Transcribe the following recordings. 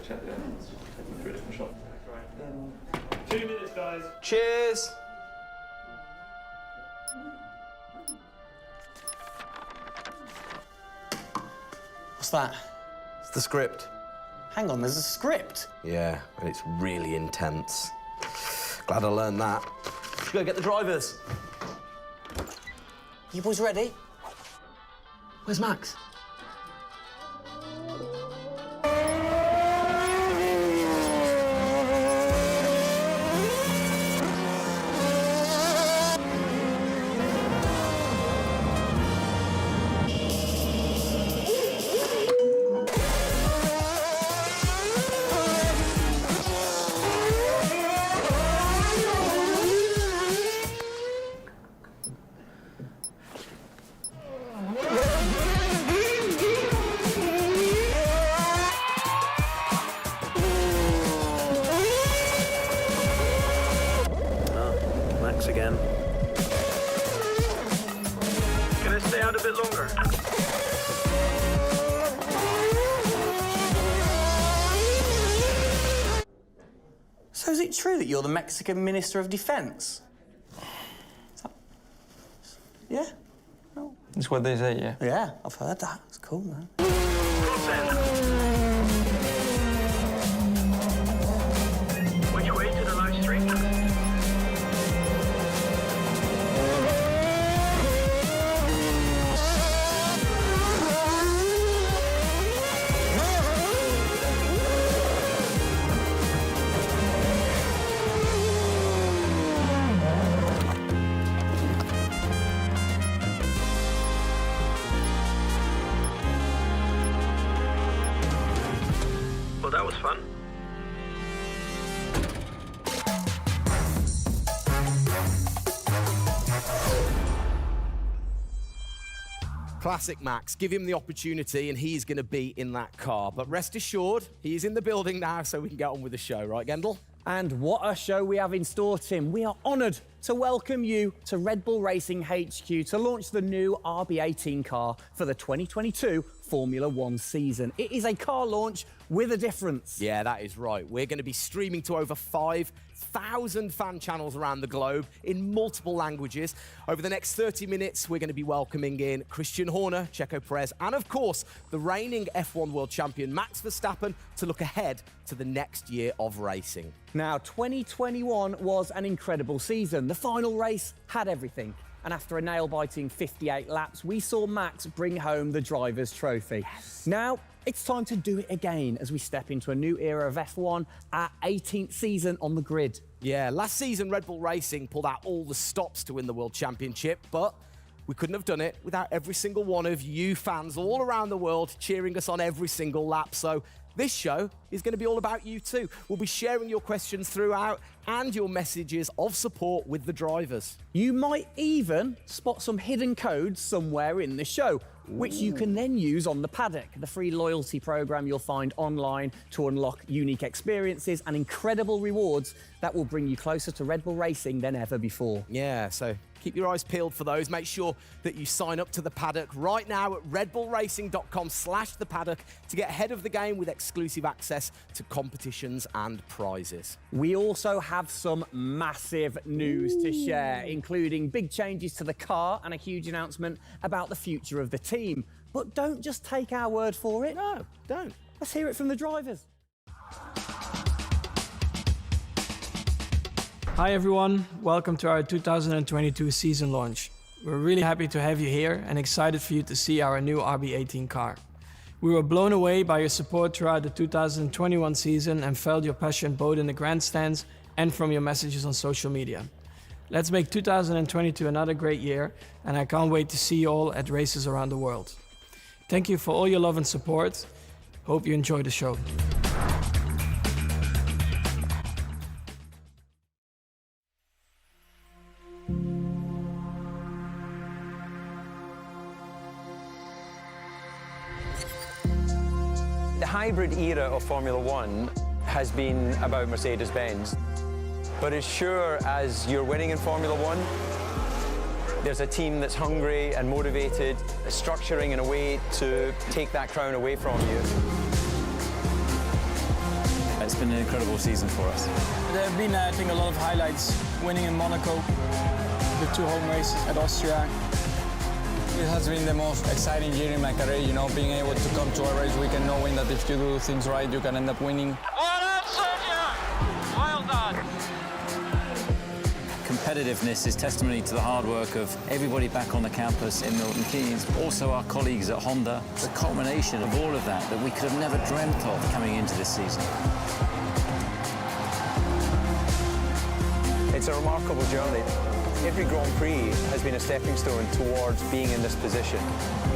check the ends. Take them through a different shot. 2 minutes, guys. Cheers. What's that? It's the script. Hang on, there's a script. Yeah, and it's really intense. Glad I learned that. Let's go get the drivers. You boys ready? Where's Max? Again. Can I stay out a bit longer? So is it true that you're the Mexican Minister of Defense? Yeah? No. That's what they say, yeah. Yeah, I've heard that. It's cool, man. Which way to the live stream? Well, that was fun. Classic Max. Give him the opportunity and he's going to be in that car. But rest assured, he's in the building now so we can get on with the show. Right, Gendel? And what a show we have in store, Tim. We are honoured to welcome you to Red Bull Racing HQ to launch the new RB18 car for the 2022 Formula One season. It is a car launch with a difference. Yeah, that is right. We're going to be streaming to over 5,000 fan channels around the globe in multiple languages. Over the next 30 minutes, we're going to be welcoming in Christian Horner, Checo Perez, and of course, the reigning F1 world champion Max Verstappen to look ahead to the next year of racing. Now, 2021 was an incredible season. The final race had everything. And after a nail-biting 58 laps, we saw Max bring home the Drivers' Trophy. Yes. Now, it's time to do it again as we step into a new era of F1, our 18th season on the grid. Yeah, last season, Red Bull Racing pulled out all the stops to win the World Championship, but we couldn't have done it without every single one of you fans all around the world cheering us on every single lap. So this show is going to be all about you too. We'll be sharing your questions throughout and your messages of support with the drivers. You might even spot some hidden codes somewhere in the show, which you can then use on the paddock, the free loyalty program you'll find online to unlock unique experiences and incredible rewards that will bring you closer to Red Bull Racing than ever before. Yeah, so keep your eyes peeled for those. Make sure that you sign up to the paddock right now at redbullracing.com/the paddock to get ahead of the game with exclusive access to competitions and prizes. We also have some massive news to share, including big changes to the car and a huge announcement about the future of the team. But don't just take our word for it. No, don't. Let's hear it from the drivers. Hi everyone, welcome to our 2022 season launch. We're really happy to have you here and excited for you to see our new RB18 car. We were blown away by your support throughout the 2021 season and felt your passion both in the grandstands and from your messages on social media. Let's make 2022 another great year, and I can't wait to see you all at races around the world. Thank you for all your love and support. Hope you enjoy the show. The hybrid era of Formula One has been about Mercedes-Benz. But as sure as you're winning in Formula One, there's a team that's hungry and motivated, structuring in a way to take that crown away from you. it's been an incredible season for us. There have been, I think, a lot of highlights. Winning in Monaco, the 2 home races at Austria. It has been the most exciting year in my career, you know, being able to come to a race weekend knowing that if you do things right, you can end up winning. Well done, Sergio! Well done. Competitiveness is testimony to the hard work of everybody back on the campus in Milton Keynes, also our colleagues at Honda. It's a culmination of all of that we could have never dreamt of coming into this season. It's a remarkable journey. Every Grand Prix has been a stepping stone towards being in this position.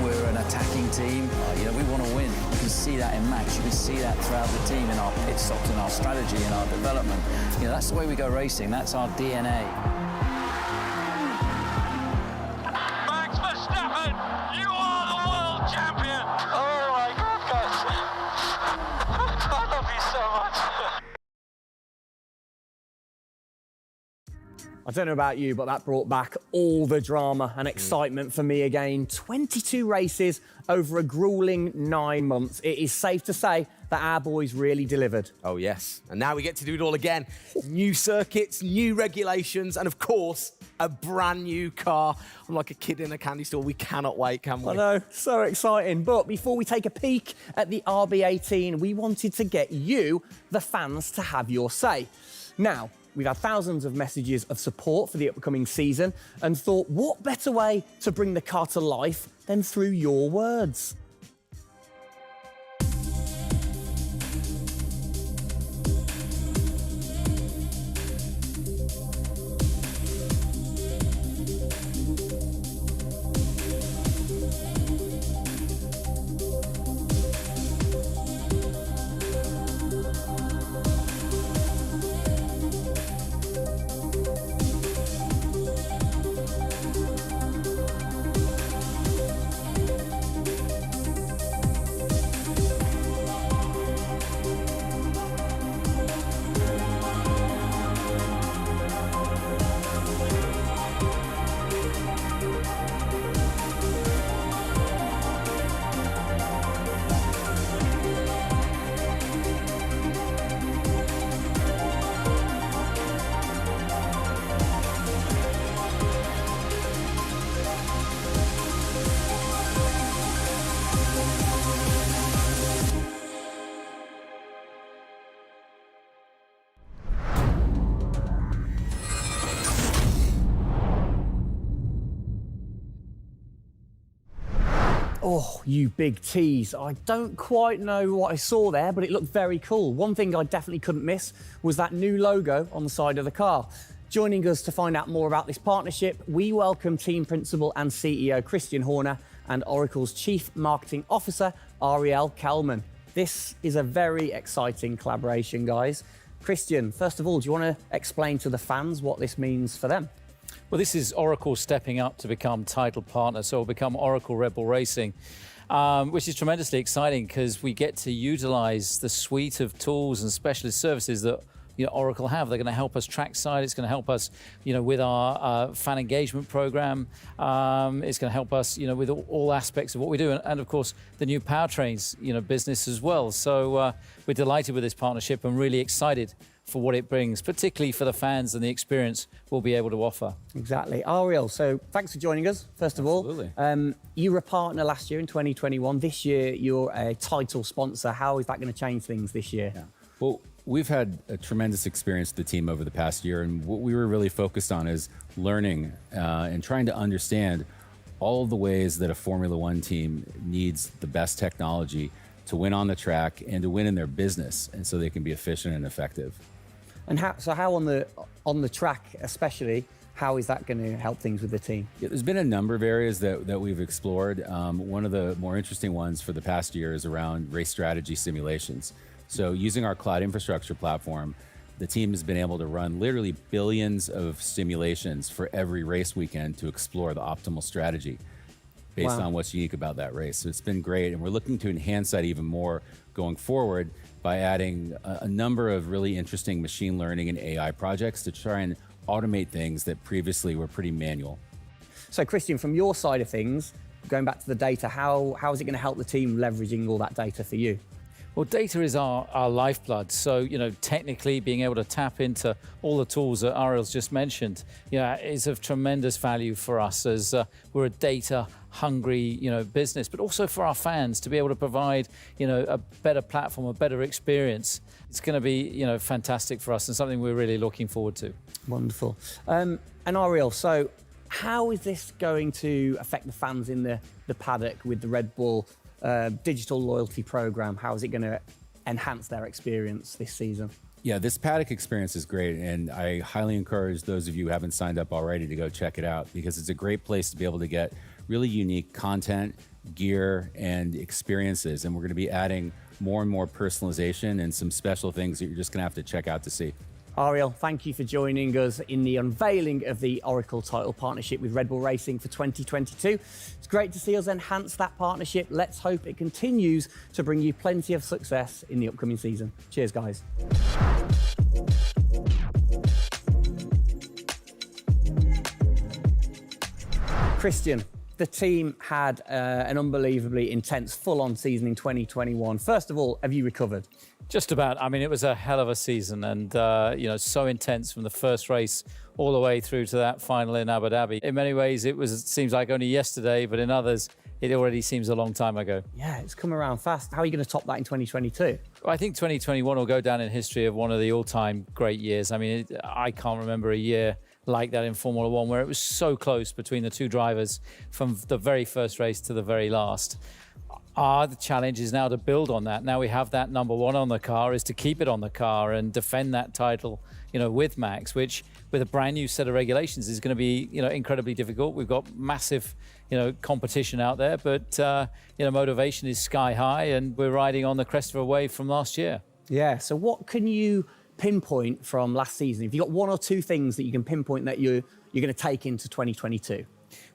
We're an attacking team. You know, we want to win. You can see that in Max. You can see that throughout the team in our pit stops, in our strategy, in our development. You know, that's the way we go racing. That's our DNA. Max Verstappen, you are the world champion! Oh my goodness! I love you so much. I don't know about you, but that brought back all the drama and excitement for me again. 22 races over a grueling 9 months. It is safe to say that our boys really delivered. Oh, yes. And now we get to do it all again. New circuits, new regulations, and of course, a brand new car. I'm like a kid in a candy store. We cannot wait, can we? I know, so exciting. But before we take a peek at the RB18, we wanted to get you, the fans, to have your say. Now, we've had thousands of messages of support for the upcoming season and thought, what better way to bring the car to life than through your words? Oh, you big tease. I don't quite know what I saw there, but it looked very cool. One thing I definitely couldn't miss was that new logo on the side of the car. Joining us to find out more about this partnership, we welcome Team Principal and CEO Christian Horner and Oracle's Chief Marketing Officer, Ariel Kelman. This is a very exciting collaboration, guys. Christian, first of all, do you want to explain to the fans what this means for them? Well, this is Oracle stepping up to become title partner, so it'll become Oracle Redbull Racing, which is tremendously exciting because we get to utilize the suite of tools and specialist services that Oracle have. They're going to help us trackside. It's going to help us, with our fan engagement program. It's going to help us, with all aspects of what we do, and of course the new powertrains, business as well. So we're delighted with this partnership and really excited for what it brings, particularly for the fans and the experience we'll be able to offer. Exactly. Ariel, so thanks for joining us, first of all. You were a partner last year in 2021. This year, you're a title sponsor. How is that going to change things this year? Yeah. Well, we've had a tremendous experience with the team over the past year, and what we were really focused on is learning and trying to understand all of the ways that a Formula One team needs the best technology to win on the track and to win in their business, and so they can be efficient and effective. And how on the track especially, how is that going to help things with the team? Yeah, there's been a number of areas that we've explored. One of the more interesting ones for the past year is around race strategy simulations. So using our cloud infrastructure platform, the team has been able to run literally billions of simulations for every race weekend to explore the optimal strategy based on what's unique about that race. So it's been great, and we're looking to enhance that even more going forward by adding a number of really interesting machine learning and AI projects to try and automate things that previously were pretty manual. So Christian, from your side of things, going back to the data, how is it going to help the team leveraging all that data for you? Well, data is our lifeblood. So, you know, technically being able to tap into all the tools that Ariel's just mentioned, is of tremendous value for us as we're a data-hungry, business, but also for our fans to be able to provide, a better platform, a better experience. It's going to be, fantastic for us and something we're really looking forward to. Wonderful. And Ariel, so how is this going to affect the fans in the paddock with the Red Bull digital loyalty program? How is it going to enhance their experience this season? Yeah, this paddock experience is great, and I highly encourage those of you who haven't signed up already to go check it out, because it's a great place to be able to get really unique content, gear, and experiences. And we're going to be adding more and more personalization and some special things that you're just going to have to check out to see. Ariel, thank you for joining us in the unveiling of the Oracle title partnership with Red Bull Racing for 2022. It's great to see us enhance that partnership. Let's hope it continues to bring you plenty of success in the upcoming season. Cheers, guys. Christian, the team had an unbelievably intense, full-on season in 2021. First of all, have you recovered? Just about. I mean, it was a hell of a season and, so intense from the first race all the way through to that final in Abu Dhabi. In many ways, it seems like only yesterday, but in others, it already seems a long time ago. Yeah, it's come around fast. How are you going to top that in 2022? I think 2021 will go down in history of one of the all-time great years. I mean, I can't remember a year like that in Formula One where it was so close between the two drivers from the very first race to the very last. The challenge is now to build on that. Now we have that number one on the car, is to keep it on the car and defend that title, with Max, which with a brand new set of regulations is going to be, incredibly difficult. We've got massive, competition out there, but, motivation is sky high and we're riding on the crest of a wave from last year. Yeah, so what can you pinpoint from last season? If you've got one or two things that you can pinpoint that you're going to take into 2022?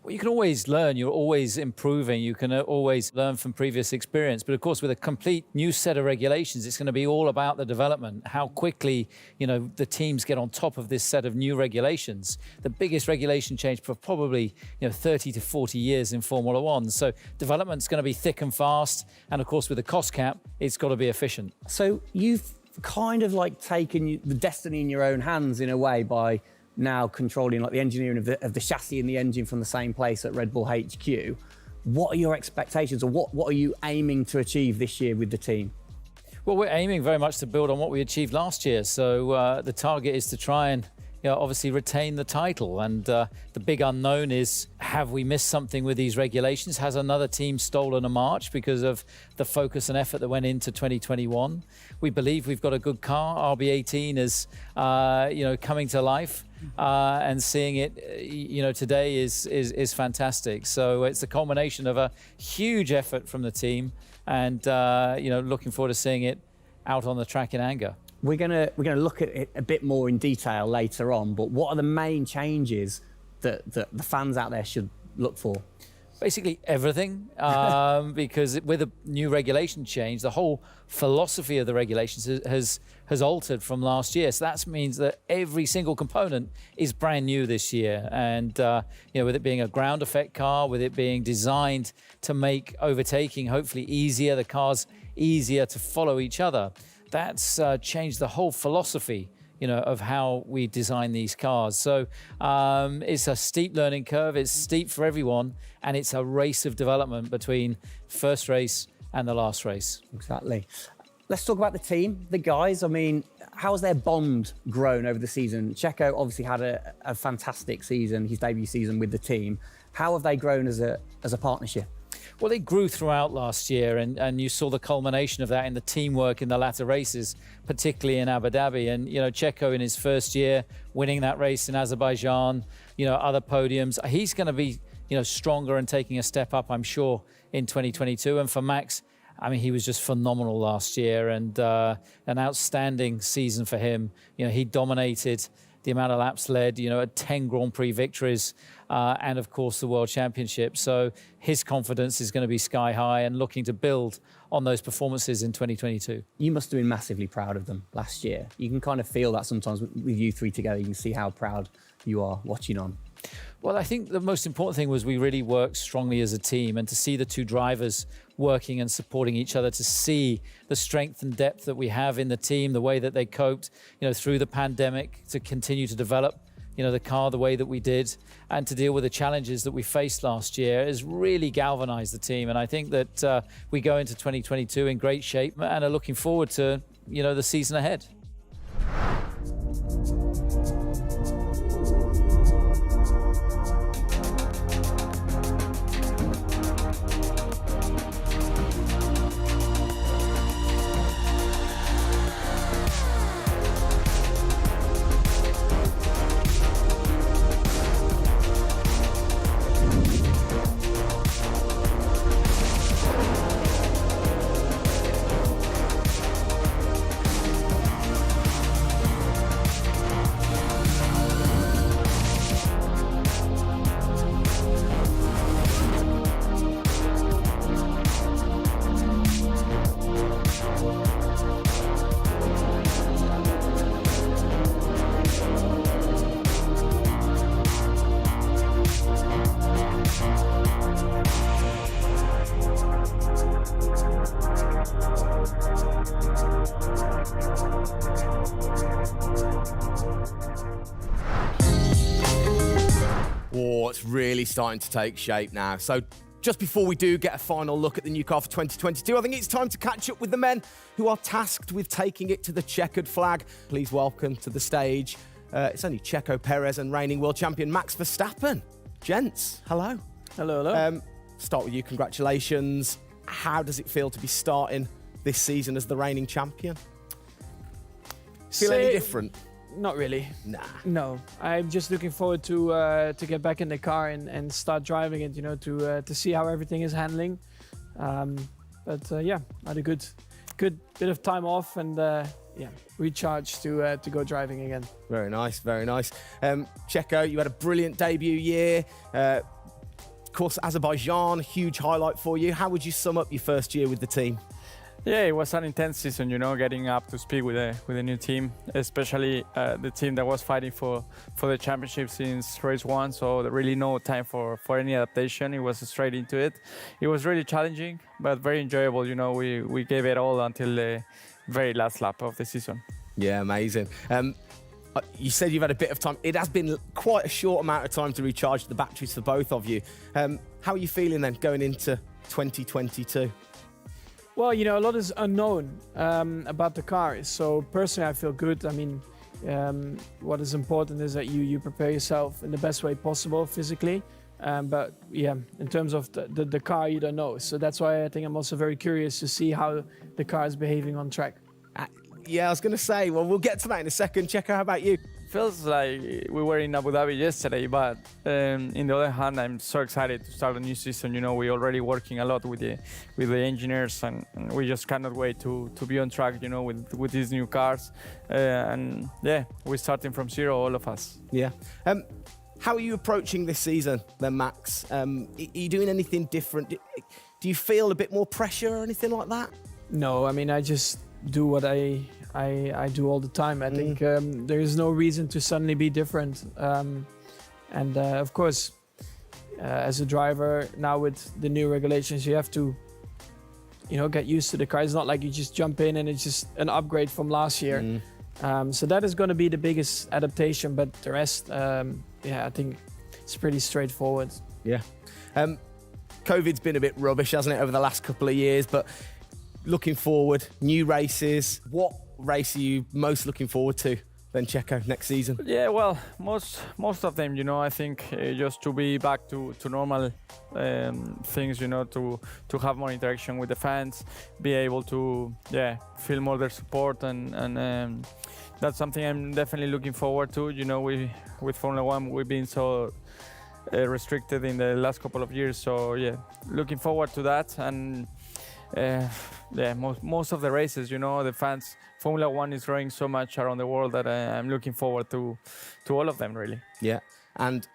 Well, you can always learn. You're always improving. You can always learn from previous experience. But of course, with a complete new set of regulations, it's going to be all about the development, how quickly, the teams get on top of this set of new regulations. The biggest regulation change for probably, 30 to 40 years in Formula One. So development's going to be thick and fast. And of course, with the cost cap, it's got to be efficient. So you've kind of like taken the destiny in your own hands in a way by now controlling like the engineering of the chassis and the engine from the same place at Red Bull HQ. What are your expectations, or what are you aiming to achieve this year with the team? Well, we're aiming very much to build on what we achieved last year. So the target is to try and obviously retain the title. And the big unknown is, have we missed something with these regulations? Has another team stolen a march because of the focus and effort that went into 2021? We believe we've got a good car. RB18 is, coming to life. And seeing it, today is fantastic. So it's a culmination of a huge effort from the team, and looking forward to seeing it out on the track in anger. We're gonna look at it a bit more in detail later on. But what are the main changes that the fans out there should look for? Basically everything, because with a new regulation change, the whole philosophy of the regulations has altered from last year. So that means that every single component is brand new this year. And with it being a ground effect car, with it being designed to make overtaking hopefully easier, the cars easier to follow each other, that's changed the whole philosophy of how we design these cars. So it's a steep learning curve. It's steep for everyone, and it's a race of development between first race and the last race. Exactly. Let's talk about the team, the guys. I mean, how has their bond grown over the season? Checo obviously had a fantastic season, his debut season with the team. How have they grown as a partnership? Well, they grew throughout last year, and you saw the culmination of that in the teamwork in the latter races, particularly in Abu Dhabi. And, Checo in his first year, winning that race in Azerbaijan, other podiums. He's going to be, stronger and taking a step up, I'm sure, in 2022. And for Max, I mean, he was just phenomenal last year, and an outstanding season for him. He dominated the amount of laps led, 10 Grand Prix victories, and of course the World Championship. So his confidence is going to be sky high and looking to build on those performances in 2022. You must have been massively proud of them last year. You can kind of feel that sometimes with you three together. You can see how proud you are watching on. Well, I think the most important thing was we really worked strongly as a team, and to see the two drivers working and supporting each other, to see the strength and depth that we have in the team, the way that they coped, through the pandemic, to continue to develop, the car the way that we did, and to deal with the challenges that we faced last year has really galvanized the team. And I think that we go into 2022 in great shape and are looking forward to, the season ahead. Oh, it's really starting to take shape now. So just before we do get a final look at the new car for 2022, I think it's time to catch up with the men who are tasked with taking it to the checkered flag. Please welcome to the stage, it's only Checo Perez and reigning world champion Max Verstappen. Gents, hello. Hello, hello. Start with you, congratulations. How does it feel to be starting this season as the reigning champion? Feel any different? Not really. Nah. No, I'm just looking forward to get back in the car and start driving it. To see how everything is handling. Yeah, I had a good bit of time off and recharge to go driving again. Very nice, very nice. Checo, you had a brilliant debut year. Of course, Azerbaijan, huge highlight for you. How would you sum up your first year with the team? Yeah, it was an intense season, getting up to speed with a new team, especially the team that was fighting for the championship since race one. So there really no time for any adaptation. It was straight into it. It was really challenging, but very enjoyable. We gave it all until the very last lap of the season. Yeah, amazing. You said you've had a bit of time. It has been quite a short amount of time to recharge the batteries for both of you. How are you feeling then going into 2022? Well, a lot is unknown about the car. So personally, I feel good. I mean, what is important is that you prepare yourself in the best way possible physically. But yeah, in terms of the car, you don't know. So that's why I think I'm also very curious to see how the car is behaving on track. Yeah, I was going to say, well, we'll get to that in a second. Checo, how about you? Feels like we were in Abu Dhabi yesterday, but in the other hand, I'm so excited to start a new season. We're already working a lot with the engineers, and we just cannot wait to be on track. With these new cars, and yeah, we're starting from zero, all of us. Yeah. How are you approaching this season, then, Max? Are you doing anything different? Do you feel a bit more pressure or anything like that? No, I mean, I just do what I do all the time. I think there is no reason to suddenly be different. Of course, as a driver now with the new regulations, you have to, get used to the car. It's not like you just jump in and it's just an upgrade from last year. So that is going to be the biggest adaptation. But the rest, I think it's pretty straightforward. Yeah. COVID's been a bit rubbish, hasn't it, over the last couple of years? But looking forward, new races. What race are you most looking forward to then, Checo, next season? Yeah, well, most of them, I think just to be back to normal things, to have more interaction with the fans, be able to, feel more their support, and that's something I'm definitely looking forward to. With Formula One, we've been so restricted in the last couple of years, so yeah, looking forward to that. And most of the races, the fans, Formula One is growing so much around the world that I'm looking forward to all of them, really. Yeah, and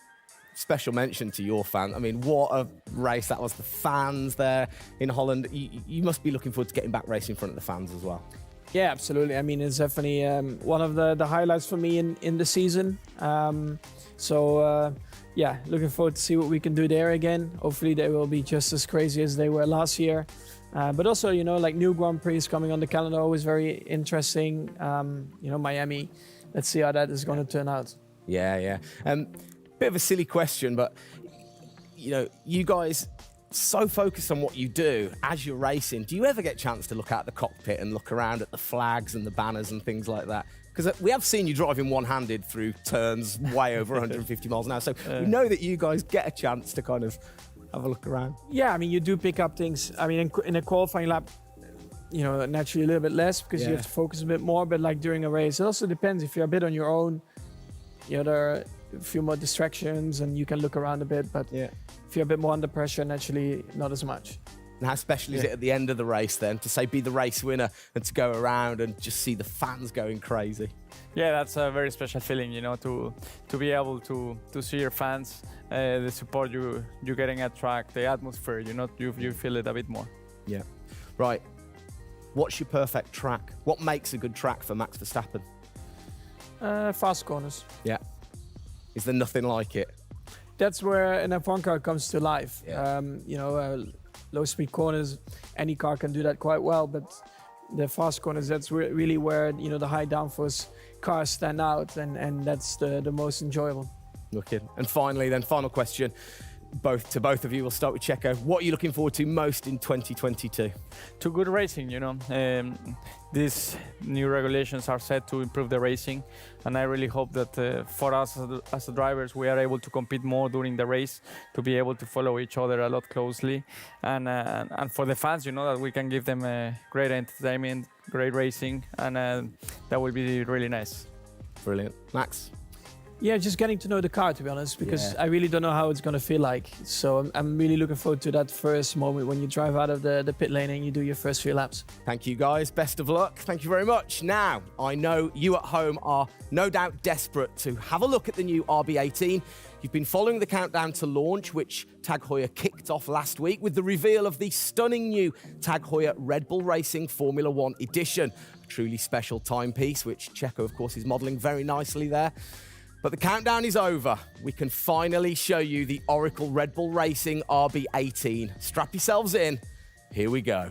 special mention to your fan. I mean, what a race that was. The fans there in Holland. You must be looking forward to getting back racing in front of the fans as well. Yeah, absolutely. I mean, it's definitely one of the highlights for me in the season. yeah, looking forward to see what we can do there again. Hopefully they will be just as crazy as they were last year. But also, you know, like new Grand Prix coming on the calendar, always very interesting. You know, Miami, let's see how that is going to turn out. Yeah. Bit of a silly question, but, you know, you guys so focused on what you do as you're racing. Do you ever get a chance to look out the cockpit and look around at the flags and the banners and things like that? Because we have seen you driving one-handed through turns way over 150 miles an hour. So we know that you guys get a chance to kind of have a look around. Yeah, I mean, you do pick up things. I mean, in a qualifying lap, you know, naturally a little bit less because you have to focus a bit more. But like during a race, it also depends. If you're a bit on your own, you know, there are a few more distractions and you can look around a bit. But if you're a bit more under pressure, naturally not as much. And how special is it at the end of the race then to say be the race winner and to go around and just see the fans going crazy? Yeah, that's a very special feeling, you know, to be able to see your fans, the support you're getting at track, the atmosphere, you know, you feel it a bit more. Yeah. Right. What's your perfect track? What makes a good track for Max Verstappen? Fast corners. Yeah. Is there nothing like it? That's where an F1 car comes to life. Yeah. You know, low speed corners, any car can do that quite well, but the fast corners, that's really where, you know, the high downforce cars stand out, and that's the most enjoyable. Wicked. And finally then, final question, both of you. We'll start with Checo. What are you looking forward to most in 2022? To good racing, you know. These new regulations are set to improve the racing, and I really hope that for us as the drivers, we are able to compete more during the race, to be able to follow each other a lot closely, and for the fans, you know, that we can give them great entertainment, great racing, and that will be really nice. Brilliant. Max? Yeah, just getting to know the car, to be honest, because I really don't know how it's going to feel like. So I'm really looking forward to that first moment when you drive out of the pit lane and you do your first few laps. Thank you, guys. Best of luck. Thank you very much. Now, I know you at home are no doubt desperate to have a look at the new RB18. You've been following the countdown to launch, which Tag Heuer kicked off last week with the reveal of the stunning new Tag Heuer Red Bull Racing Formula One edition. A truly special timepiece, which Checo, of course, is modelling very nicely there. But the countdown is over. We can finally show you the Oracle Red Bull Racing RB18. Strap yourselves in. Here we go.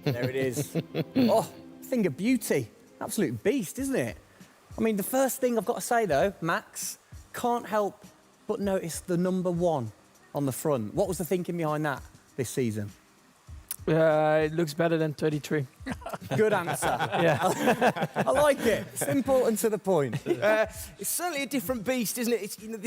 There it is. Oh, thing of beauty. Absolute beast, isn't it? I mean, the first thing I've got to say, though, Max, can't help but notice the number 1 on the front. What was the thinking behind that this season? It looks better than 33. Good answer. Yeah. I like it. Simple and to the point. It's certainly a different beast, isn't it? It's, you know,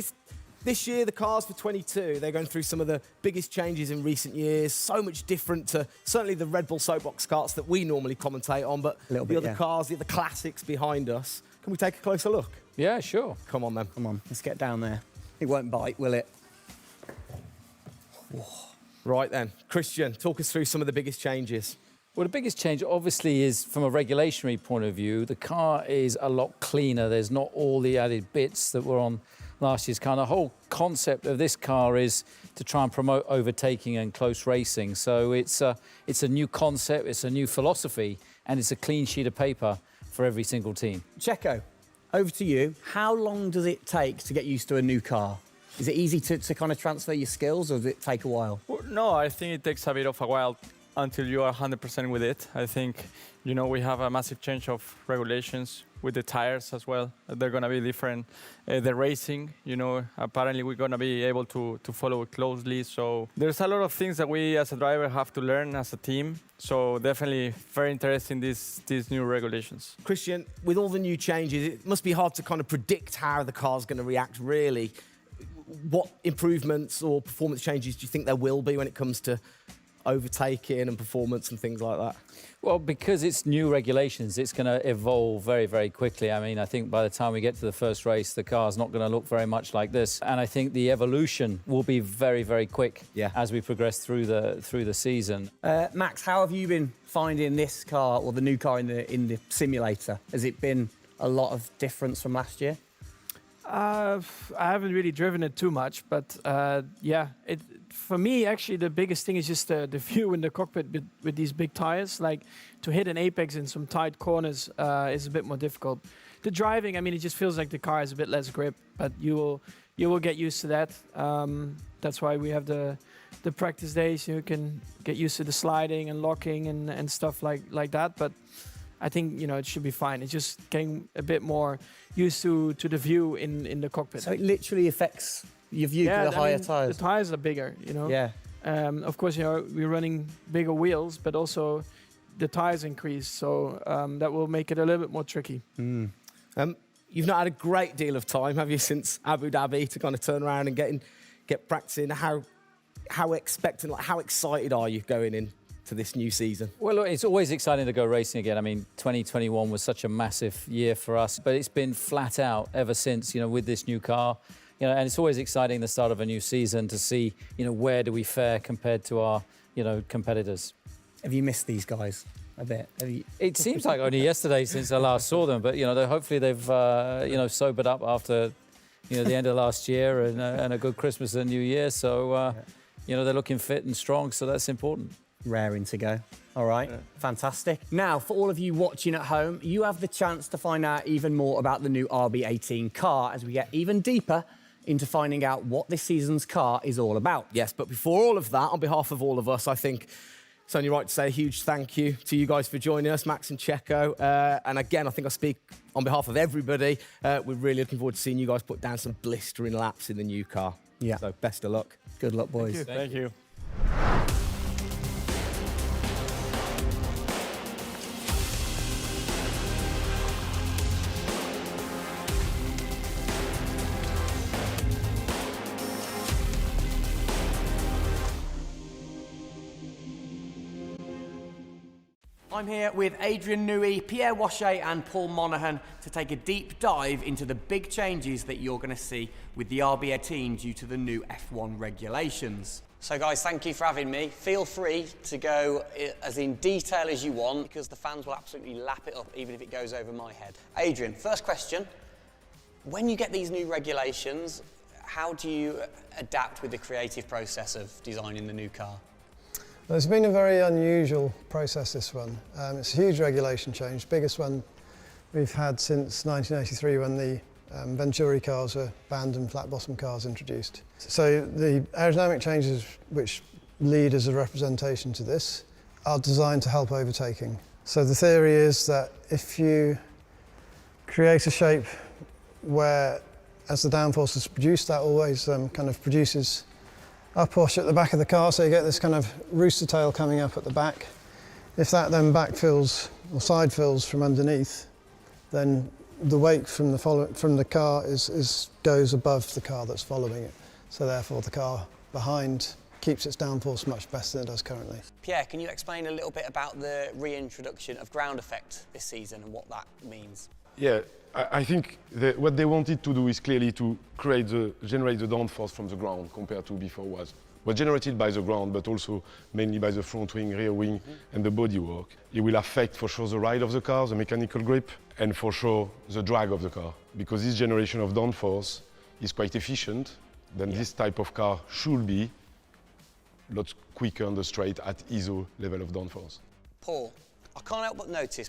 this year, the cars for 22, they're going through some of the biggest changes in recent years. So much different to certainly the Red Bull soapbox karts that we normally commentate on, but the other cars, the other classics behind us. Can we take a closer look? Yeah, sure. Come on, then. Come on, let's get down there. It won't bite, will it? Right, then. Christian, talk us through some of the biggest changes. Well, the biggest change, obviously, is from a regulatory point of view. The car is a lot cleaner. There's not all the added bits that were on last year's car. And the whole concept of this car is to try and promote overtaking and close racing. So it's a new concept, it's a new philosophy, and it's a clean sheet of paper for every single team. Checo, over to you. How long does it take to get used to a new car? Is it easy to kind of transfer your skills, or does it take a while? Well, no, I think it takes a bit of a while until you are 100% with it. I think, you know, we have a massive change of regulations with the tires as well. They're going to be different. The racing, you know, apparently we're going to be able to follow it closely. So there's a lot of things that we as a driver have to learn as a team. So definitely very interesting, these new regulations. Christian, with all the new changes, it must be hard to kind of predict how the car's going to react, really. What improvements or performance changes do you think there will be when it comes to overtaking and performance and things like that? Well, because it's new regulations, it's going to evolve very, very quickly. I mean, I think by the time we get to the first race, the car's not going to look very much like this. And I think the evolution will be very, very quick as we progress through the season. Max, how have you been finding this car, or the new car in the simulator? Has it been a lot of difference from last year? I haven't really driven it too much, but yeah, for me, actually, the biggest thing is just the view in the cockpit with these big tires. Like, to hit an apex in some tight corners is a bit more difficult. The driving, I mean, it just feels like the car has a bit less grip, but you will get used to that. That's why we have the practice days. You can get used to the sliding and locking and stuff like that. But I think, you know, it should be fine. It's just getting a bit more used to the view in the cockpit. So it literally affects your view to the higher tyres? The tyres are bigger, you know. Yeah. Of course, you know, we're running bigger wheels, but also the tyres increase. So that will make it a little bit more tricky. You've not had a great deal of time, have you, since Abu Dhabi to kind of turn around and get practicing? How expectant, like, how excited are you going in to this new season? Well, look, it's always exciting to go racing again. I mean, 2021 was such a massive year for us, but it's been flat out ever since, you know, with this new car. You know, and it's always exciting the start of a new season to see, you know, where do we fare compared to our, you know, competitors. Have you missed these guys a bit? It seems like only yesterday since I last saw them, but, you know, hopefully they've, you know, sobered up after, you know, the end of last year and a good Christmas and New Year. So, you know, they're looking fit and strong, so that's important. Raring to go. All right, fantastic. Now, for all of you watching at home, you have the chance to find out even more about the new RB18 car as we get even deeper into finding out what this season's car is all about. Yes, but before all of that, on behalf of all of us, I think it's only right to say a huge thank you to you guys for joining us, Max and Checo. And again, I think I speak on behalf of everybody. We're really looking forward to seeing you guys put down some blistering laps in the new car. Yeah. So best of luck. Good luck, boys. Thank you. I'm here with Adrian Newey, Pierre Wache and Paul Monaghan to take a deep dive into the big changes that you're going to see with the RB18 due to the new F1 regulations. So guys, thank you for having me. Feel free to go as in detail as you want, because the fans will absolutely lap it up even if it goes over my head. Adrian, first question. When you get these new regulations, how do you adapt with the creative process of designing the new car? Well, it's been a very unusual process, this one. It's a huge regulation change, biggest one we've had since 1983 when the Venturi cars were banned and flat bottom cars introduced. So the aerodynamic changes which lead as a representation to this are designed to help overtaking. So the theory is that if you create a shape where, as the downforce is produced, that always kind of produces a push at the back of the car, so you get this kind of rooster tail coming up at the back. If that then backfills or side fills from underneath, then the weight from the car goes above the car that's following it. So therefore the car behind keeps its downforce much better than it does currently. Pierre, can you explain a little bit about the reintroduction of ground effect this season and what that means? Yeah, I think what they wanted to do is clearly to generate the downforce from the ground compared to before was generated by the ground, but also mainly by the front wing, rear wing, and the bodywork. It will affect for sure the ride of the car, the mechanical grip, and for sure the drag of the car, because this generation of downforce is quite efficient. Then this type of car should be a lot quicker on the straight at ISO level of downforce. Paul, I can't help but notice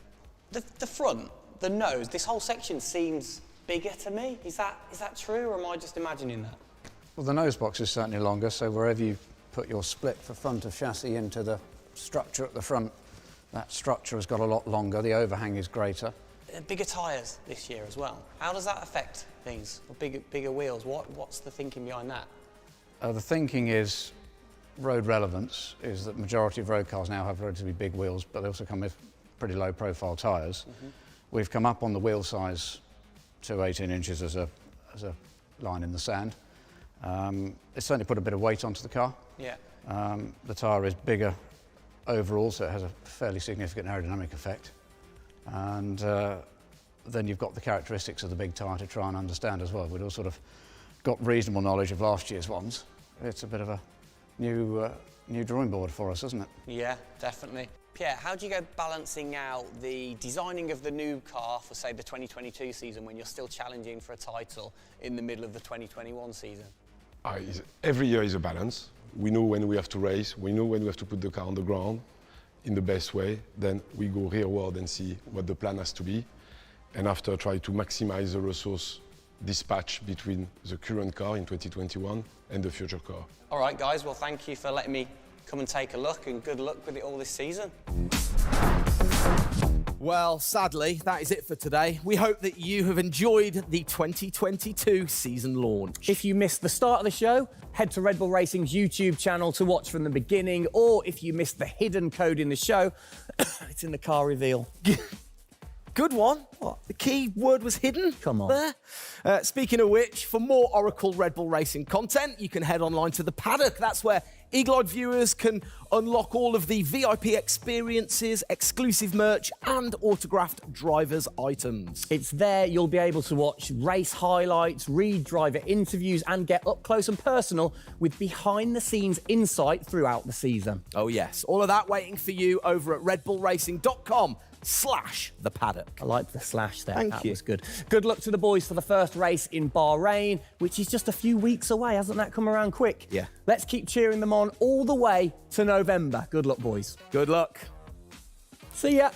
the front, the nose, this whole section seems bigger to me. Is that true, or am I just imagining that? Well, the nose box is certainly longer, so wherever you put your split for front of chassis into the structure at the front, that structure has got a lot longer, the overhang is greater. Bigger tyres this year as well. How does that affect things? Bigger wheels, what's the thinking behind that? The thinking is road relevance, is that majority of road cars now have relatively big wheels, but they also come with pretty low profile tyres. We've come up on the wheel size to 18 inches as a line in the sand. It's certainly put a bit of weight onto the car. Yeah. The tyre is bigger overall, so it has a fairly significant aerodynamic effect. And then you've got the characteristics of the big tyre to try and understand as well. We'd all sort of got reasonable knowledge of last year's ones. It's a bit of a new drawing board for us, isn't it? Yeah, definitely. Pierre, how do you go balancing out the designing of the new car for, say, the 2022 season when you're still challenging for a title in the middle of the 2021 season? Every year is a balance. We know when we have to race, we know when we have to put the car on the ground in the best way. Then we go rearward and see what the plan has to be. And after, try to maximize the resource dispatch between the current car in 2021 and the future car. All right, guys, well, thank you for letting me come and take a look, and good luck with it all this season. Well, sadly, that is it for today. We hope that you have enjoyed the 2022 season launch. If you missed the start of the show, head to Red Bull Racing's YouTube channel to watch from the beginning, or if you missed the hidden code in the show, it's in the car reveal. Good one. What? The key word was hidden? Come on. There. Speaking of which, for more Oracle Red Bull Racing content, you can head online to the paddock. That's where eagle-eyed viewers can unlock all of the VIP experiences, exclusive merch, and autographed drivers' items. It's there you'll be able to watch race highlights, read driver interviews, and get up close and personal with behind-the-scenes insight throughout the season. Oh yes, all of that waiting for you over at redbullracing.com/the paddock. I like the slash there. Thank that you. was good. Good luck to the boys for the first race in Bahrain, which is just a few weeks away. Hasn't that come around quick? Yeah. Let's keep cheering them on all the way to November. Good luck, boys. Good luck. See ya.